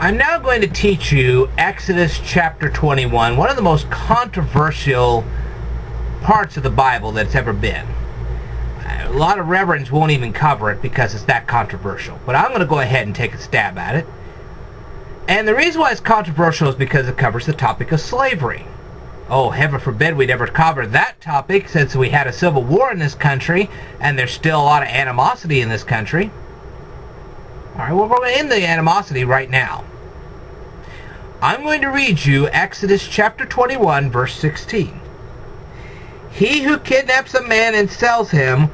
I'm now going to teach you Exodus chapter 21, one of the most controversial parts of the Bible that's ever been. A lot of reverends won't even cover it because it's that controversial, but I'm going to go ahead and take a stab at it. And the reason why it's controversial is because it covers the topic of slavery. Oh, heaven forbid we'd ever cover that topic, since we had a civil war in this country and there's still a lot of animosity in this country. Alright, well, we're going to end the animosity right now. I'm going to read you Exodus chapter 21, verse 16. He who kidnaps a man and sells him,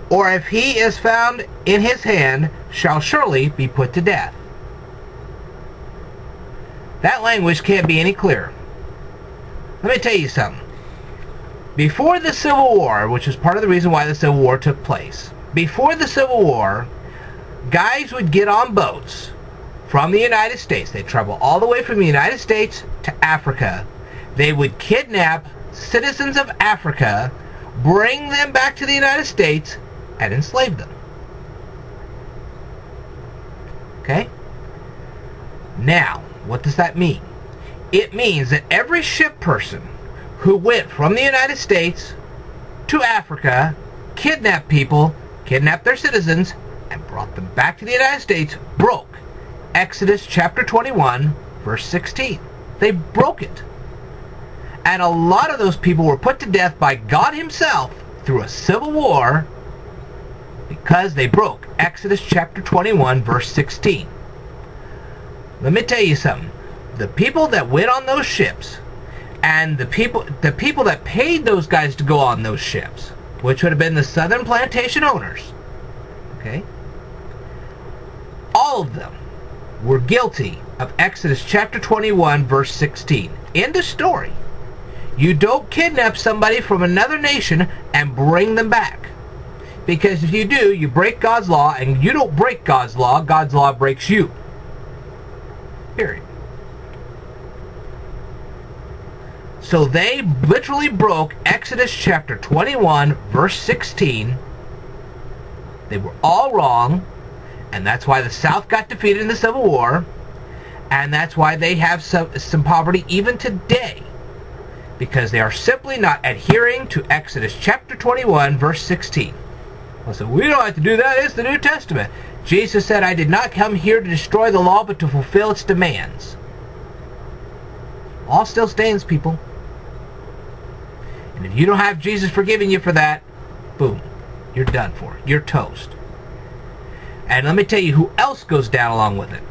or if he is found in his hand, shall surely be put to death. That language can't be any clearer. Let me tell you something. Before the Civil War, which is part of the reason why the Civil War took place, before the Civil War, guys would get on boats from the United States. They'd travel all the way from the United States to Africa. They would kidnap citizens of Africa, bring them back to the United States, and enslave them. Okay? Now, what does that mean? It means that every ship person who went from the United States to Africa, kidnapped people, kidnapped their citizens, and brought them back to the United States, broke Exodus chapter 21, verse 16. They broke it. And a lot of those people were put to death by God himself through a civil war because they broke Exodus chapter 21, verse 16. Let me tell you something. The people that went on those ships and the people that paid those guys to go on those ships, which would have been the southern plantation owners, okay, all of them were guilty of Exodus chapter 21, verse 16. End of story. You don't kidnap somebody from another nation and bring them back. Because if you do, you break God's law, and you don't break God's law breaks you. Period. So they literally broke Exodus chapter 21, verse 16. They were all wrong, and that's why the South got defeated in the Civil War, and that's why they have some poverty even today, because they are simply not adhering to Exodus chapter 21, verse 16. Well, so we don't have to do that. It's the New Testament. Jesus said, I did not come here to destroy the law, but to fulfill its demands. All still stands, people. And if you don't have Jesus forgiving you for that, boom, you're done for. You're toast. And let me tell you who else goes down along with it.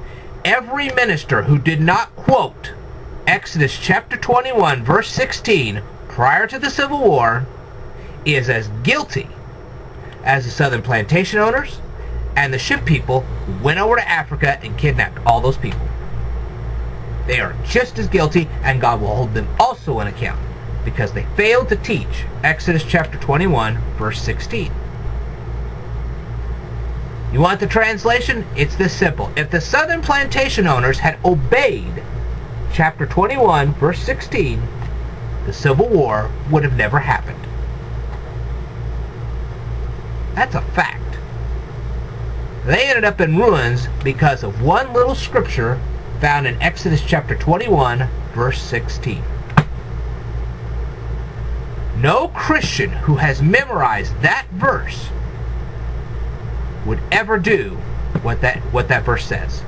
Every minister who did not quote Exodus chapter 21, verse 16, prior to the Civil War, is as guilty as the southern plantation owners and the ship people who went over to Africa and kidnapped all those people. They are just as guilty, and God will hold them also in account, because they failed to teach Exodus chapter 21, verse 16. You want the translation? It's this simple. If the southern plantation owners had obeyed chapter 21, verse 16, the Civil War would have never happened. That's a fact. They ended up in ruins because of one little scripture found in Exodus chapter 21, verse 16. No Christian who has memorized that verse would ever do what that verse says.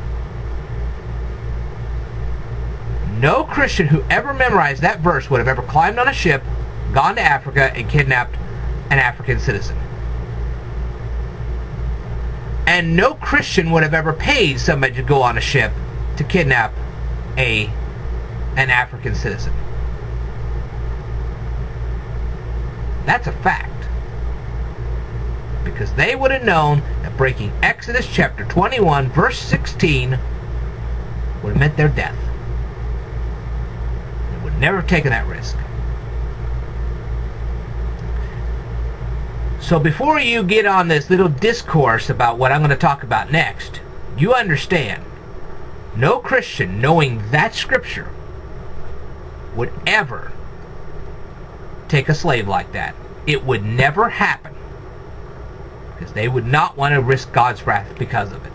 No Christian who ever memorized that verse would have ever climbed on a ship, gone to Africa, and kidnapped an African citizen. And no Christian would have ever paid somebody to go on a ship to kidnap an African citizen. That's a fact. Because they would have known that breaking Exodus chapter 21, verse 16 would have meant their death. They would never have taken that risk. So before you get on this little discourse about what I'm going to talk about next, you understand, no Christian knowing that scripture would ever take a slave like that. It would never happen. Because they would not want to risk God's wrath because of it.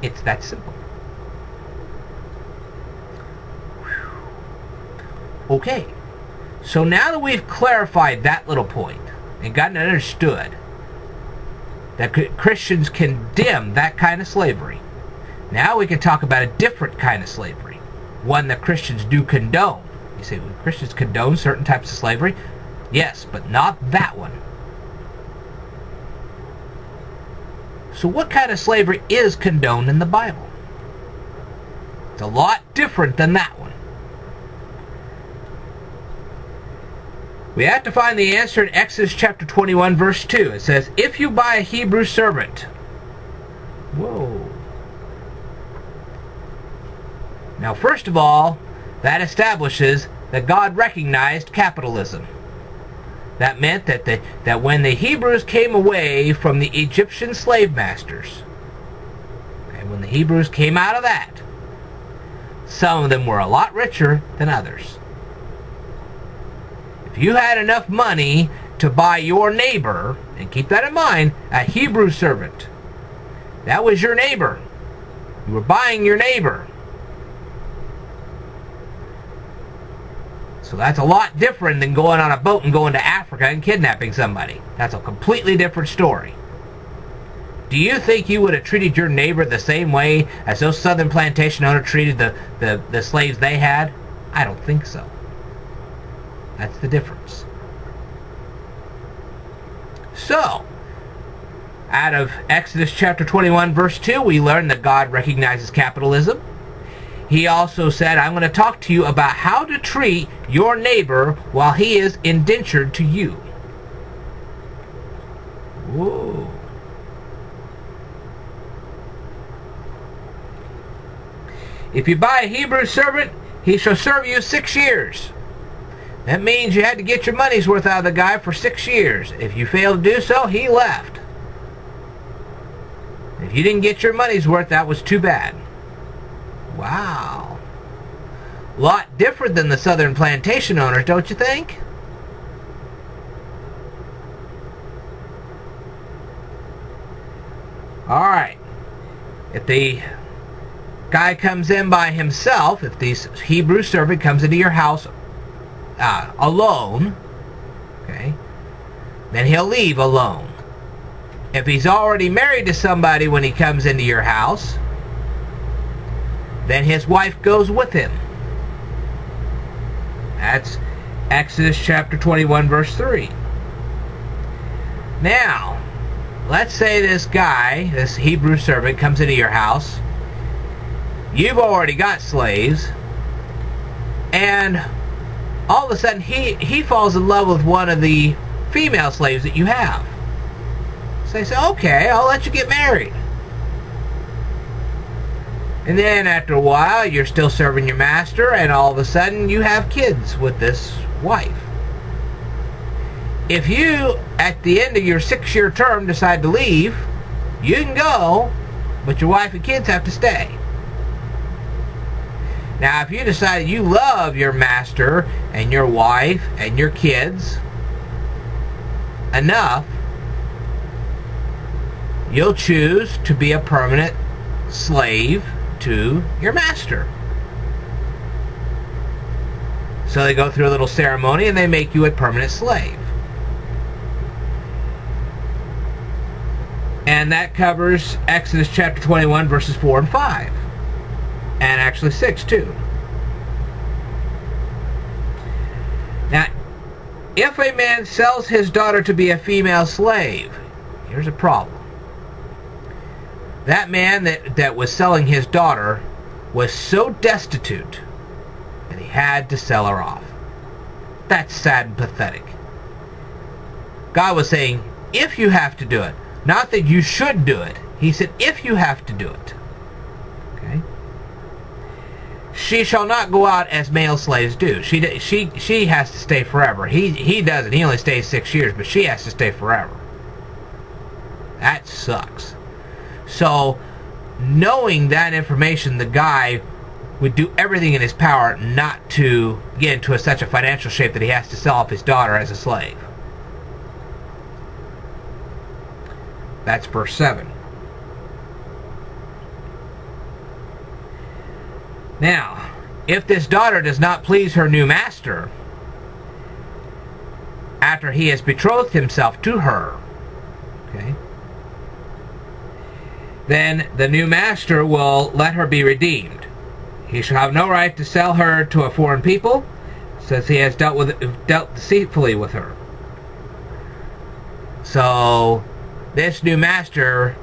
It's that simple. Okay, so now that we've clarified that little point and gotten it understood that Christians condemn that kind of slavery, now we can talk about a different kind of slavery, one that Christians do condone. You say, well, Christians condone certain types of slavery? Yes, but not that one. So what kind of slavery is condoned in the Bible? It's a lot different than that one. We have to find the answer in Exodus chapter 21, verse 2. It says, if you buy a Hebrew servant. Whoa. Now, first of all, that establishes that God recognized capitalism. That meant that when the Hebrews came away from the Egyptian slave masters, okay, when the Hebrews came out of that, some of them were a lot richer than others. If you had enough money to buy your neighbor, and keep that in mind, a Hebrew servant, that was your neighbor. You were buying your neighbor. So that's a lot different than going on a boat and going to Africa and kidnapping somebody. That's a completely different story. Do you think you would have treated your neighbor the same way as those southern plantation owners treated the slaves they had? I don't think so. That's the difference. So, out of Exodus chapter 21, verse 2, we learn that God recognizes capitalism. He also said, I'm going to talk to you about how to treat your neighbor while he is indentured to you. Whoa. If you buy a Hebrew servant, he shall serve you 6 years. That means you had to get your money's worth out of the guy for 6 years. If you failed to do so, he left. If you didn't get your money's worth, that was too bad. Wow. A lot different than the southern plantation owners, don't you think? Alright. If the guy comes in by himself, if the Hebrew servant comes into your house alone, okay, then he'll leave alone. If he's already married to somebody when he comes into your house, then his wife goes with him. That's Exodus chapter 21, verse 3. Now, let's say this guy, this Hebrew servant, comes into your house. You've already got slaves, and all of a sudden he falls in love with one of the female slaves that you have. So they say, okay, I'll let you get married. And then after a while, you're still serving your master, and all of a sudden you have kids with this wife. If you, at the end of your 6-year term, decide to leave, you can go, but your wife and kids have to stay. Now, if you decide you love your master and your wife and your kids enough, you'll choose to be a permanent slave to your master. So they go through a little ceremony and they make you a permanent slave. And that covers Exodus chapter 21, verses 4 and 5. And actually 6 too. Now, if a man sells his daughter to be a female slave, here's a problem. That man that was selling his daughter was so destitute that he had to sell her off. That's sad and pathetic. God was saying, if you have to do it, not that you should do it. He said, if you have to do it. Okay? She shall not go out as male slaves do. She has to stay forever. He doesn't. He only stays 6 years, but she has to stay forever. That sucks. So, knowing that information, the guy would do everything in his power not to get into such a financial shape that he has to sell off his daughter as a slave. That's verse 7. Now, if this daughter does not please her new master after he has betrothed himself to her, okay, then the new master will let her be redeemed. He shall have no right to sell her to a foreign people, since he has dealt deceitfully with her. So this new master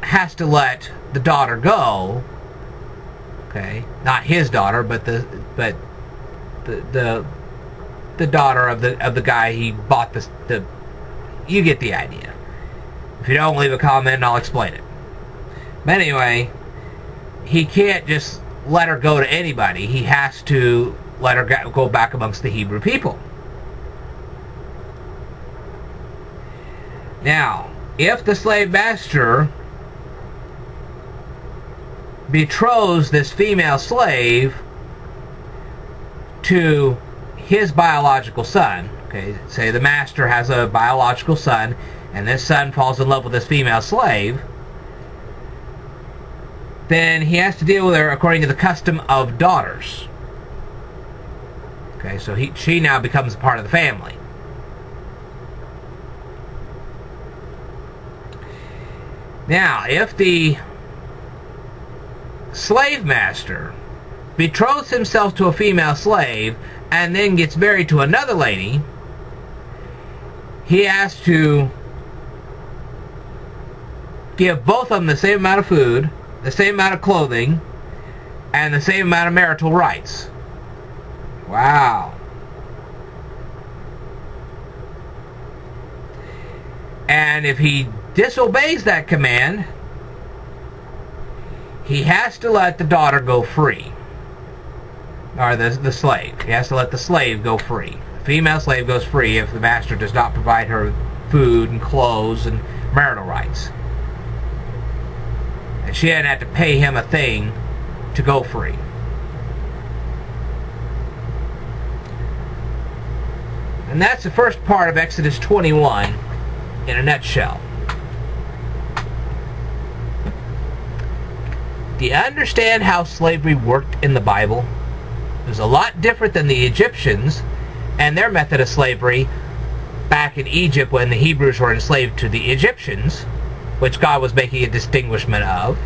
has to let the daughter go. Okay, not his daughter, but the daughter of the guy he bought this. You get the idea. If you don't, leave a comment and I'll explain it. But anyway, he can't just let her go to anybody. He has to let her go back amongst the Hebrew people. Now, if the slave master betroths this female slave to his biological son, okay, say the master has a biological son, and this son falls in love with this female slave, then he has to deal with her according to the custom of daughters. Okay, so she now becomes a part of the family. Now, if the slave master betroths himself to a female slave and then gets married to another lady, he has to give both of them the same amount of food, the same amount of clothing, and the same amount of marital rights. Wow. And if he disobeys that command, he has to let the daughter go free. Or the slave. He has to let the slave go free. The female slave goes free if the master does not provide her food and clothes and marital rights. And she doesn't have to pay him a thing to go free. And that's the first part of Exodus 21 in a nutshell. Do you understand how slavery worked in the Bible? It was a lot different than the Egyptians and their method of slavery back in Egypt when the Hebrews were enslaved to the Egyptians, which God was making a distinguishment of.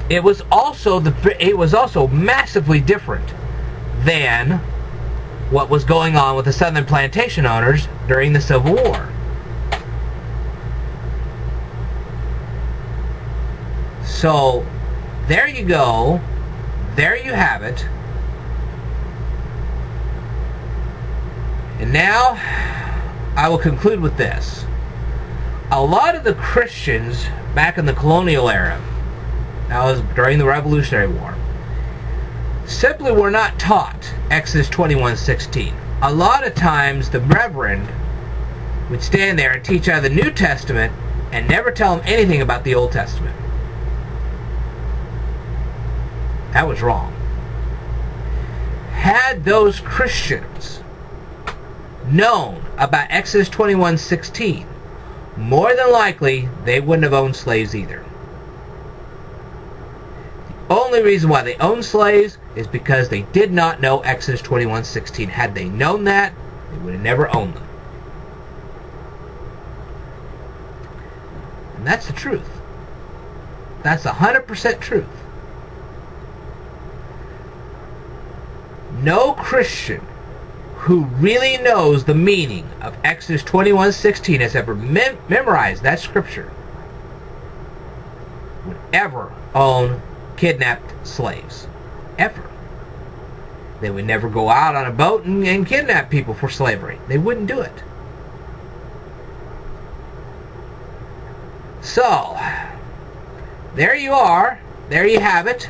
It was also massively different than what was going on with the southern plantation owners during the Civil War. So there you go. There you have it. And now I will conclude with this. A lot of the Christians back in the colonial era, that was during the Revolutionary War, simply were not taught Exodus 21:16. A lot of times the reverend would stand there and teach out of the New Testament and never tell them anything about the Old Testament. That was wrong. Had those Christians known about Exodus 21:16, more than likely they wouldn't have owned slaves either. The only reason why they owned slaves is because they did not know Exodus 21:16. Had they known that, they would have never owned them. And that's the truth. That's 100% truth. No Christian who really knows the meaning of Exodus 21:16 has ever memorized that scripture would ever own kidnapped slaves. Ever. They would never go out on a boat and kidnap people for slavery. They wouldn't do it. So, there you are. There you have it.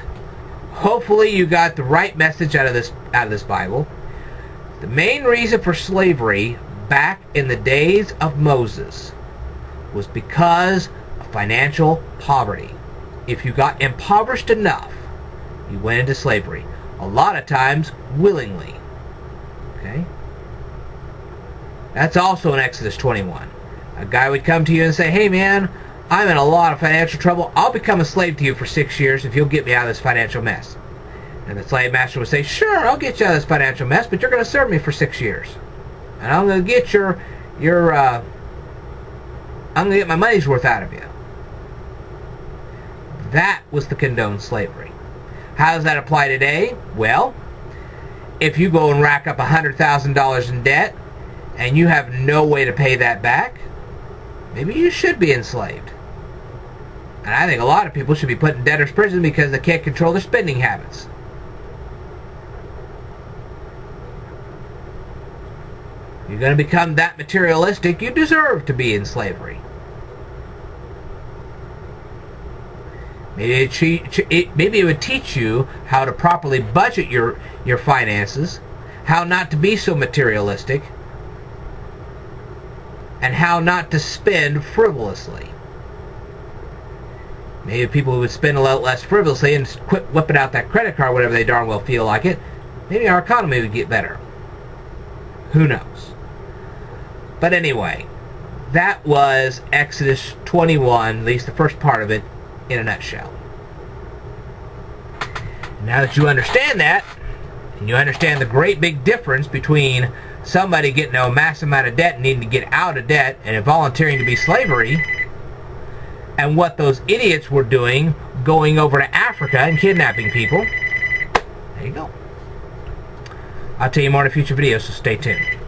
Hopefully you got the right message out of this Bible. The main reason for slavery back in the days of Moses was because of financial poverty. If you got impoverished enough, you went into slavery. A lot of times, willingly. Okay? That's also in Exodus 21. A guy would come to you and say, hey man, I'm in a lot of financial trouble. I'll become a slave to you for 6 years if you'll get me out of this financial mess. And the slave master would say, sure, I'll get you out of this financial mess, but you're going to serve me for 6 years. And I'm going to get I'm going to get my money's worth out of you. That was the condoned slavery. How does that apply today? Well, if you go and rack up $100,000 in debt and you have no way to pay that back, maybe you should be enslaved. And I think a lot of people should be put in debtor's prison because they can't control their spending habits. You're going to become that materialistic, you deserve to be in slavery. Maybe it would teach you how to properly budget your finances, how not to be so materialistic, and how not to spend frivolously. Maybe people who would spend a lot less frivolously and quit whipping out that credit card whenever they darn well feel like it, maybe our economy would get better. Who knows? But anyway, that was Exodus 21, at least the first part of it, in a nutshell. Now that you understand that, and you understand the great big difference between somebody getting a massive amount of debt and needing to get out of debt and volunteering to be slavery, and what those idiots were doing, going over to Africa and kidnapping people, there you go. I'll tell you more in a future video, so stay tuned.